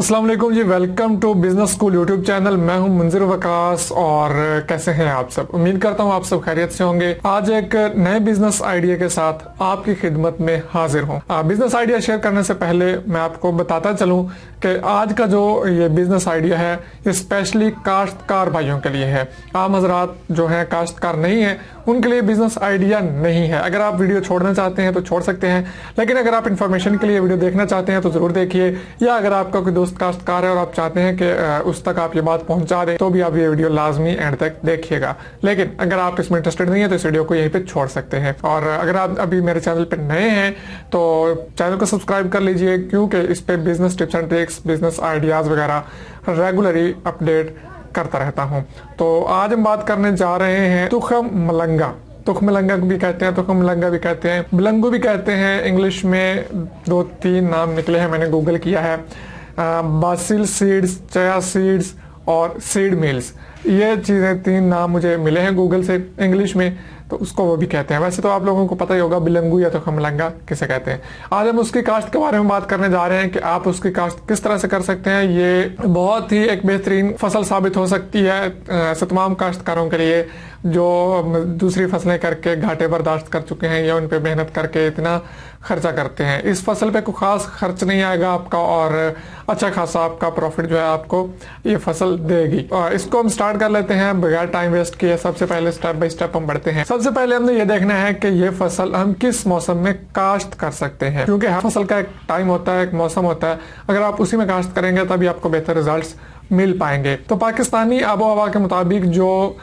अस्सलाम वालेकुम जी, welcome to business school YouTube channel. मैं हूं मुंजिर वकास और कैसे हैं आप सब। उम्मीद करता हूं आप सब खैरियत से होंगे। आज एक नए बिजनेस आइडिया के साथ आपकी खिदमत में हाजिर हूं। बिजनेस आइडिया शेयर करने से पहले मैं आपको बताता चलूं कि आज का जो ये बिजनेस आइडिया है ये स्पेशली काश्तकार भाइयों के लिए है। आम हजरात जो है काश्तकार नहीं है उनके लिए बिजनेस आइडिया नहीं है। अगर आप वीडियो छोड़ना चाहते हैं तो छोड़ सकते हैं, लेकिन अगर आप इन्फॉर्मेशन के लिए वीडियो देखना चाहते हैं तो जरूर देखिए, या अगर आपका कोई दोस्त काश्तकार है और आप चाहते हैं कि उस तक आप ये बात पहुंचा दें तो भी आप ये वीडियो लाजमी एंड तक देखिएगा। लेकिन अगर आप इसमें इंटरेस्टेड नहीं है तो इस वीडियो को यहीं पे छोड़ सकते हैं। और अगर आप अभी मेरे चैनल पे नए हैं तो चैनल को सब्सक्राइब कर लीजिए, क्योंकि इस पे business tips and tricks, business ideas वगैरह रेगुलरली अपडेट करता रहता हूं। तो आज हम बात करने जा रहे हैं तुखम मलंगा। तुख मलंगा भी कहते हैं, तुखम मलंगा भी कहते हैं, बिलंगू भी कहते हैं। इंग्लिश में 2-3 नाम निकले हैं, मैंने गूगल किया है। बासिल सीड्स, चया सीड्स और सीड मिल्स, ये चीज़ें 3 नाम मुझे मिले हैं गूगल से इंग्लिश में, तो उसको वो भी कहते हैं। वैसे तो आप लोगों को पता ही होगा बिलंगू या तुखम मलंगा किसे कहते हैं। आज हम उसकी काश्त के बारे में बात करने जा रहे हैं कि आप उसकी काश्त किस तरह से कर सकते हैं। ये बहुत ही एक बेहतरीन फसल साबित हो सकती है ऐसे तमाम काश्तकारों के लिए जो दूसरी फसलें करके घाटे बर्दाश्त कर चुके हैं या उन पे मेहनत करके इतना खर्चा करते हैं। इस फसल पे कोई खास खर्च नहीं आएगा आपका और अच्छा खासा आपका प्रॉफिट जो है आपको ये फसल देगी। और इसको हम स्टार्ट कर लेते हैं बगैर टाइम वेस्ट किए। सबसे पहले स्टेप बाय स्टेप हम बढ़ते हैं। सबसे पहले हमने ये देखना है कि ये फसल हम किस मौसम में काश्त कर सकते हैं, क्योंकि हर फसल का एक टाइम होता है, एक मौसम होता है। अगर आप उसी में काश्त करेंगे तभी आपको बेहतर रिजल्ट्स मिल पाएंगे। तो पाकिस्तानी आबो हवा के मुताबिक जो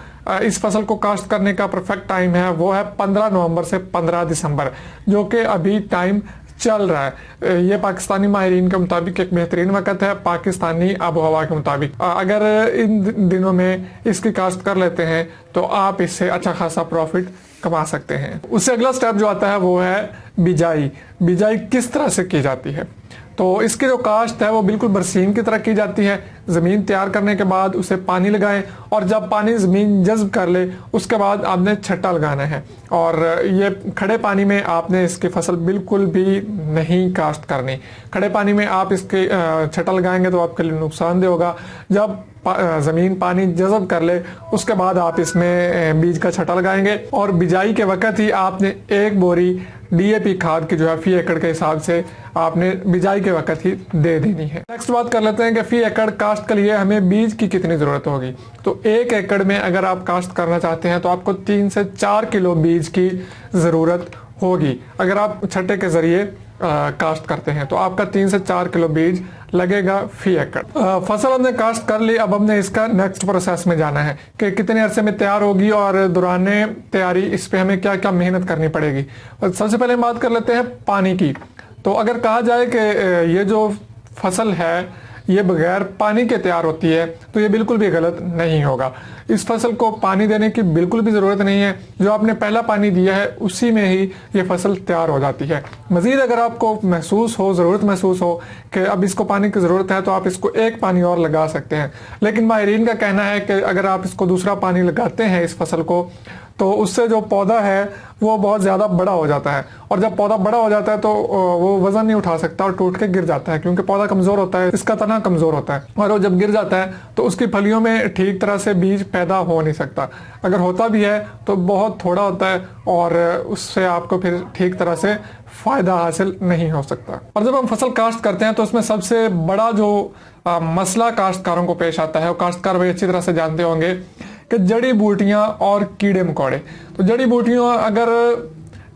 इस फसल को काश्त करने का परफेक्ट टाइम है वो है 15 नवंबर से 15 दिसंबर, जो कि अभी टाइम चल रहा है। ये पाकिस्तानी माहिरीन के मुताबिक एक बेहतरीन वक्त है पाकिस्तानी आबो हवा के मुताबिक। अगर इन दिनों में इसकी काश्त कर लेते हैं तो आप इससे अच्छा खासा प्रॉफिट कमा सकते हैं। उससे अगला स्टेप जो आता है वो है बिजाई। बिजाई किस तरह से की जाती है? तो इसकी जो काश्त है वो बिल्कुल बरसीम की तरह की जाती है। ज़मीन तैयार करने के बाद उसे पानी लगाएं और जब पानी ज़मीन जज्ब कर ले उसके बाद आपने छट्टा लगाना है। और ये खड़े पानी में आपने इसकी फसल बिल्कुल भी नहीं काश्त करनी। खड़े पानी में आप इसके छट्टा लगाएंगे तो आपके लिए नुकसानदेह होगा। जब ज़मीन पानी जज़ब कर ले उसके बाद आप इसमें बीज का छट्टा लगाएंगे और बिजाई के वक्त ही आपने 1 बोरी DAP खाद की जो है फी एकड़ के हिसाब से आपने बिजाई के वक्त ही दे देनी है। नेक्स्ट बात कर लेते हैं कि फी एकड़ काश्त के लिए हमें बीज की कितनी जरूरत होगी। तो 1 एकड़ में अगर आप काश्त करना चाहते हैं तो आपको 3 से 4 किलो बीज की जरूरत होगी। अगर आप छट्टे के जरिए काश्त करते हैं तो आपका 3 से 4 किलो बीज लगेगा फी एकड़। फसल हमने काश्त कर ली, अब हमने इसका नेक्स्ट प्रोसेस में जाना है कि कितने अरसे में तैयार होगी और दौराने तैयारी इस पे हमें क्या क्या मेहनत करनी पड़ेगी। सबसे पहले हम बात कर लेते हैं पानी की। तो अगर कहा जाए कि ये जो फसल है ये बगैर पानी के तैयार होती है तो ये बिल्कुल भी गलत नहीं होगा। इस फसल को पानी देने की बिल्कुल भी ज़रूरत नहीं है। जो आपने पहला पानी दिया है उसी में ही ये फसल तैयार हो जाती है। मज़ीद अगर आपको महसूस हो, ज़रूरत महसूस हो कि अब इसको पानी की ज़रूरत है तो आप इसको 1 पानी और लगा सकते हैं। लेकिन माहिरीन का कहना है कि अगर आप इसको दूसरा पानी लगाते हैं इस फसल को तो उससे जो पौधा है वो बहुत ज़्यादा बड़ा हो जाता है, और जब पौधा बड़ा हो जाता है तो वो वजन नहीं उठा सकता और टूट के गिर जाता है, क्योंकि पौधा कमज़ोर होता है, इसका तना कमज़ोर होता है। और वो जब गिर जाता है तो उसकी फलियों में ठीक तरह से बीज पैदा हो नहीं सकता। अगर होता भी है तो बहुत थोड़ा होता है और उससे आपको फिर ठीक तरह से फ़ायदा हासिल नहीं हो सकता। और जब हम फसल काश्त करते हैं तो उसमें सबसे बड़ा जो मसला काश्तकारों को पेश आता है, वो काश्तकार भाई अच्छी तरह से जानते होंगे कि जड़ी बूटियां और कीड़े मकोड़े। तो जड़ी बूटियां अगर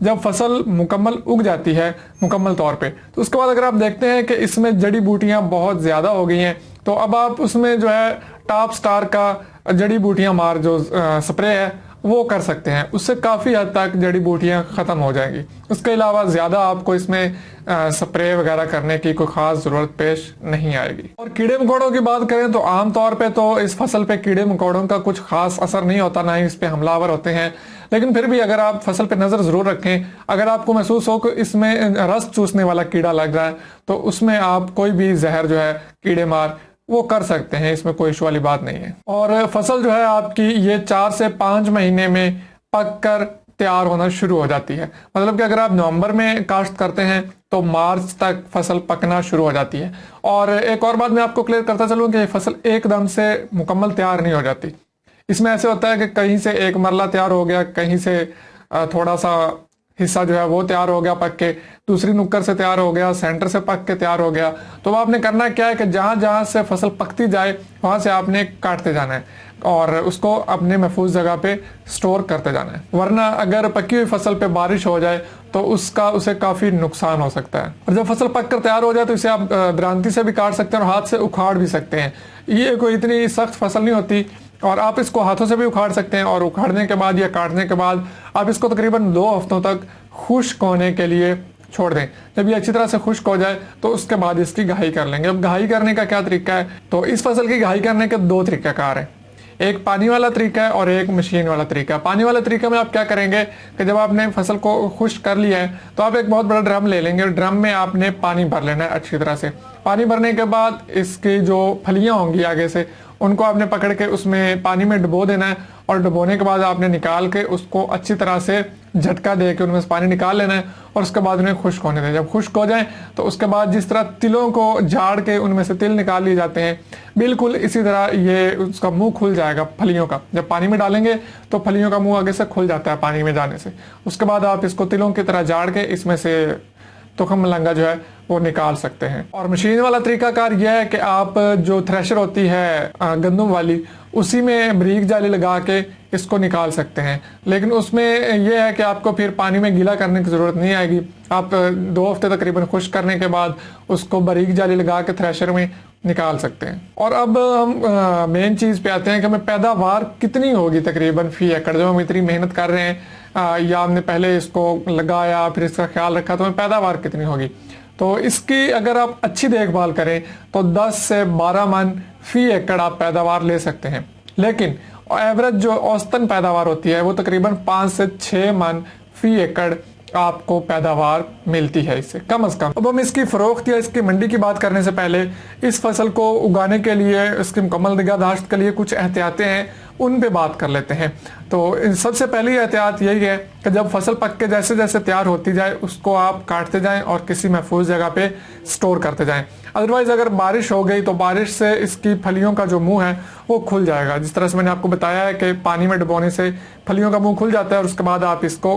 जब फसल मुकम्मल उग जाती है मुकम्मल तौर पे तो उसके बाद अगर आप देखते हैं कि इसमें जड़ी बूटियां बहुत ज़्यादा हो गई हैं तो अब आप उसमें जो है टॉप स्टार का जड़ी बूटियां मार जो स्प्रे है वो कर सकते हैं। उससे काफ़ी हद तक जड़ी बूटियां ख़त्म हो जाएंगी। उसके अलावा ज़्यादा आपको इसमें स्प्रे वगैरह करने की कोई ख़ास ज़रूरत पेश नहीं आएगी। और कीड़े मकोड़ों की बात करें तो आम तौर पे तो इस फसल पे कीड़े मकोड़ों का कुछ खास असर नहीं होता, ना ही इस पे हमलावर होते हैं। लेकिन फिर भी अगर आप फसल पे नज़र ज़रूर रखें, अगर आपको महसूस हो कि इसमें रस चूसने वाला कीड़ा लग रहा है तो उसमें आप कोई भी जहर जो है कीड़े मार वो कर सकते हैं, इसमें कोई इशू वाली बात नहीं है। और फसल जो है आपकी ये 4 से 5 महीने में पक कर तैयार होना शुरू हो जाती है। मतलब कि अगर आप नवंबर में काश्त करते हैं तो मार्च तक फसल पकना शुरू हो जाती है। और एक और बात मैं आपको क्लियर करता चलूं कि फसल एकदम से मुकम्मल तैयार नहीं हो जाती। इसमें ऐसे होता है कि कहीं से एक मरला तैयार हो गया, कहीं से थोड़ा सा हिस्सा जो है वो तैयार हो गया पक के, दूसरी नुक्कड़ से तैयार हो गया, सेंटर से पक के तैयार हो गया। तो आपने करना क्या है कि जहां जहां से फसल पकती जाए वहां से आपने काटते जाना है और उसको अपने महफूज जगह पे स्टोर करते जाना है। वरना अगर पकी हुई फसल पे बारिश हो जाए तो उसे काफी नुकसान हो सकता है। और जब फसल पक कर तैयार हो जाए तो इसे आप दरांती से भी काट सकते हैं और हाथ से उखाड़ भी सकते हैं। ये कोई इतनी सख्त फसल नहीं होती और आप इसको हाथों से भी उखाड़ सकते हैं। और उखाड़ने के बाद या काटने के बाद आप इसको तकरीबन 2 हफ्तों तक खुश्क होने के लिए छोड़ दें। जब ये अच्छी तरह से खुश्क हो जाए तो उसके बाद इसकी घाई कर लेंगे। अब घाई करने का क्या तरीका है, तो इस फसल की घाई करने के 2 तरीकाकार हैं। एक पानी वाला तरीका है और एक मशीन वाला तरीका है। पानी वाला तरीका में आप क्या करेंगे कि जब आपने फसल को खुश्क कर लिया है तो आप एक बहुत बड़ा ड्रम ले लेंगे और ड्रम में आपने पानी भर लेना है अच्छी तरह से। पानी भरने के बाद इसकी जो फलियां होंगी आगे से उनको आपने पकड़ के उसमें पानी में डुबो देना है और डुबोने के बाद आपने निकाल के उसको अच्छी तरह से झटका दे के उनमें से पानी निकाल लेना है और उसके बाद उन्हें खुश्क होने दें। जब खुश्क हो जाए तो उसके बाद जिस तरह तिलों को झाड़ के उनमें से तिल निकाल लिए जाते हैं, बिल्कुल इसी तरह ये उसका मुंह खुल जाएगा फलियों का। जब पानी में डालेंगे तो फलियों का मुंह आगे से खुल जाता है पानी में जाने से। उसके बाद आप इसको तिलों की तरह झाड़ के इसमें से तुखम मलंगा जो है वो निकाल सकते हैं। और मशीन वाला तरीकाकार यह है कि आप जो थ्रेशर होती है गंदम वाली, उसी में बारीक जाली लगा के इसको निकाल सकते हैं। लेकिन उसमें यह है कि आपको फिर पानी में गीला करने की ज़रूरत नहीं आएगी। आप 2 हफ्ते तकरीबन खुश्क करने के बाद उसको बारीक जाली लगा के थ्रेशर में निकाल सकते हैं। और अब हम मेन चीज़ पे आते हैं कि हमें पैदावार कितनी होगी तकरीबन फी एकड़। जब हम इतनी मेहनत कर रहे हैं या हमने पहले इसको लगाया फिर इसका ख्याल रखा तो हमें पैदावार कितनी होगी। तो इसकी अगर आप अच्छी देखभाल करें तो 10 से 12 मन फी एकड़ आप पैदावार ले सकते हैं। लेकिन एवरेज जो औसतन पैदावार होती है वो तकरीबन 5 से 6 मन फी एकड़ आपको पैदावार मिलती है इससे कम से कम। अब हम इसकी फरोख्त या इसकी मंडी की बात करने से पहले इस फसल को उगाने के लिए, इसकी मुकम्मल निगहदाश्त के लिए कुछ एहतियातें हैं, उन पे बात कर लेते हैं। तो सबसे पहली एहतियात यही है कि जब फसल पक के जैसे जैसे तैयार होती जाए उसको आप काटते जाएं और किसी महफूज जगह पे स्टोर करते जाएं। अदरवाइज अगर बारिश हो गई तो बारिश से इसकी फलियों का जो मुंह है वो खुल जाएगा। जिस तरह से मैंने आपको बताया है कि पानी में डुबोने से फलियों का मुंह खुल जाता है और उसके बाद आप इसको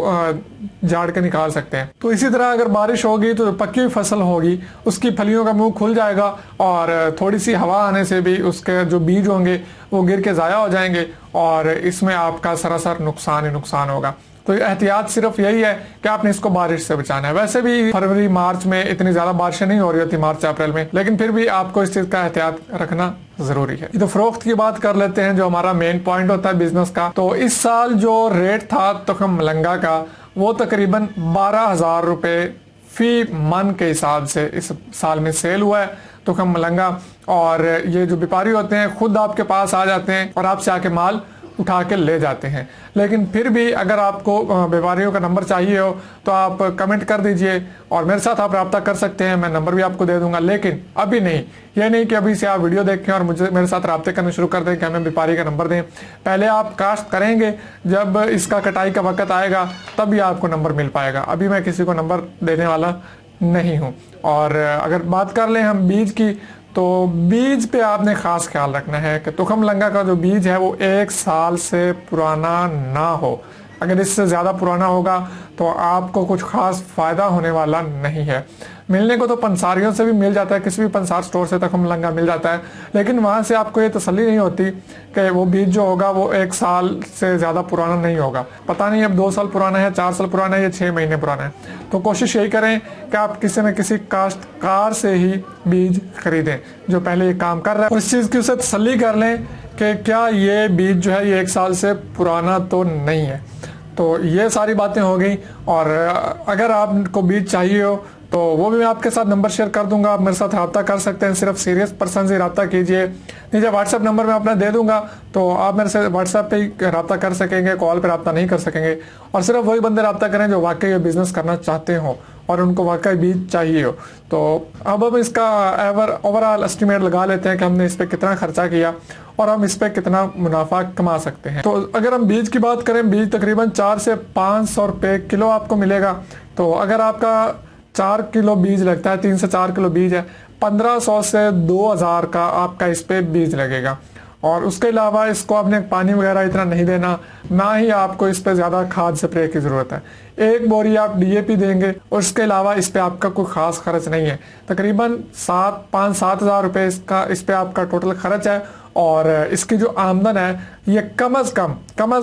झाड़ के निकाल सकते हैं। तो इसी तरह अगर बारिश होगी तो पकी हुई फसल होगी उसकी फलियों का मुंह खुल जाएगा और थोड़ी सी हवा आने से भी उसके जो बीज होंगे वो गिर के ज़ाया हो जाएंगे और इसमें आपका सरासर नुकसान ही नुकसान होगा। तो एहतियात सिर्फ यही है कि आपने इसको बारिश से बचाना है। वैसे भी फरवरी मार्च में इतनी ज्यादा बारिशें नहीं हो रही होती, मार्च अप्रैल में, लेकिन फिर भी आपको इस चीज का एहतियात रखना जरूरी है। तो फरोख्त की बात कर लेते हैं जो हमारा मेन पॉइंट होता है बिजनेस का। तो इस साल जो रेट था तुखम मलंगा का वो तकरीबन 12,000 रुपए फी मन के हिसाब से इस साल में सेल हुआ है तुखम मलंगा। और ये जो व्यापारी होते हैं खुद आपके पास आ जाते हैं और आपसे आके माल उठा के ले जाते हैं। लेकिन फिर भी अगर आपको व्यापारियों का नंबर चाहिए हो तो आप कमेंट कर दीजिए और मेरे साथ आप रब्ता कर सकते हैं, मैं नंबर भी आपको दे दूंगा। लेकिन अभी नहीं, ये नहीं कि अभी से आप वीडियो देखें और मेरे साथ रब्ते करने शुरू कर दें कि हमें व्यापारी का नंबर दें। पहले आप काश्त करेंगे, जब इसका कटाई का वक्त आएगा तभी आपको नंबर मिल पाएगा। अभी मैं किसी को नंबर देने वाला नहीं हूँ। और अगर बात कर लें हम बीज की, तो बीज पे आपने खास ख्याल रखना है कि तुखम मलंगा का जो बीज है वो 1 साल से पुराना ना हो। अगर इससे ज़्यादा पुराना होगा तो आपको कुछ खास फ़ायदा होने वाला नहीं है। मिलने को तो पंसारियों से भी मिल जाता है, किसी भी पंसार स्टोर से तुखम मलंगा मिल जाता है, लेकिन वहाँ से आपको ये तसल्ली नहीं होती कि वो बीज जो होगा वो 1 साल से ज़्यादा पुराना नहीं होगा। पता नहीं अब 2 साल पुराना है, 4 साल पुराना है या 6 महीने पुराना है। तो कोशिश यही करें कि आप किसी न किसी काश्तकार से ही बीज खरीदें जो पहले ये काम कर रहा है और इस चीज़ की उसे तसल्ली कर लें कि क्या ये बीज जो है ये 1 साल से पुराना तो नहीं है। तो ये सारी बातें हो गई। और अगर आपको बीज चाहिए हो तो वो भी मैं आपके साथ नंबर शेयर कर दूंगा, आप मेरे साथ रब्ता कर सकते हैं। सिर्फ सीरियस पर्सन से रब्ता कीजिए। नीचे व्हाट्सएप नंबर मैं अपना दे दूंगा, तो आप मेरे से व्हाट्सएप पे ही रब्ता कर सकेंगे, कॉल पे रब्ता नहीं कर सकेंगे। और सिर्फ वही बंदे रब्ता करें जो वाकई ये बिजनेस करना चाहते हो और उनको वाकई बीज चाहिए हो। तो अब हम इसका ओवरऑल एस्टिमेट लगा लेते हैं कि हमने इस पर कितना खर्चा किया और हम इस पे कितना मुनाफा कमा सकते हैं। तो अगर हम बीज की बात करें, बीज तकरीबन 4 से 500 रुपए किलो आपको मिलेगा। तो अगर आपका 4 किलो बीज लगता है, 3 से 4 किलो बीज है, 1500 से 2000 का आपका इस पे बीज लगेगा। और उसके अलावा इसको आपने पानी वगैरह इतना नहीं देना, ना ही आपको इस पे ज्यादा खाद स्प्रे की जरूरत है। एक बोरी आप डीएपी देंगे और इसके अलावा इस पे आपका कोई खास खर्च नहीं है। तकरीबन 5-7 हजार रुपए इसका इस पे आपका टोटल खर्च है। और इसकी जो आमदन है ये कम अज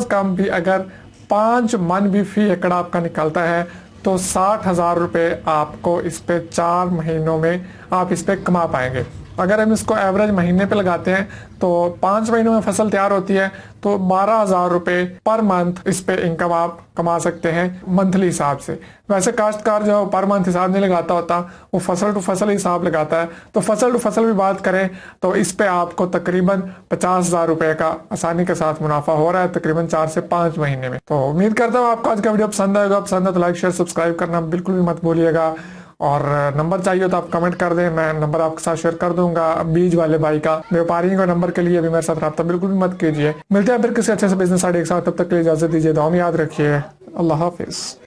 कम भी अगर 5 मन भी फी एकड़ आपका निकलता है तो 60,000 रुपए आपको इस पे 4 महीनों में आप इस पे कमा पाएंगे। अगर हम इसको एवरेज महीने पे लगाते हैं तो 5 महीनों में फसल तैयार होती है, तो 12,000 रुपए पर मंथ इस पे इनकम आप कमा सकते हैं मंथली हिसाब से। वैसे काश्तकार जो पर मंथ हिसाब नहीं लगाता होता, वो फसल टू फसल हिसाब लगाता है। तो फसल टू फसल भी बात करें तो इस पे आपको तकरीबन 50,000 रुपए का आसानी के साथ मुनाफा हो रहा है, तकरीबन 4 से 5 महीने में। तो उम्मीद करता हूँ आपको आज का वीडियो पसंद आएगा। पसंद है तो लाइक शेयर सब्सक्राइब करना बिल्कुल भी मत भूलिएगा। और नंबर चाहिए तो आप कमेंट कर दें, मैं नंबर आपके साथ शेयर कर दूंगा बीज वाले भाई का। व्यापारियों का नंबर के लिए भी मेरे साथ रब्ता बिल्कुल भी मत कीजिए। मिलते हैं फिर किसी अच्छे से बिजनेस आइडिया के साथ, तब तक के लिए इजाजत दीजिए। दुआ में याद रखिए। अल्लाह हाफिज।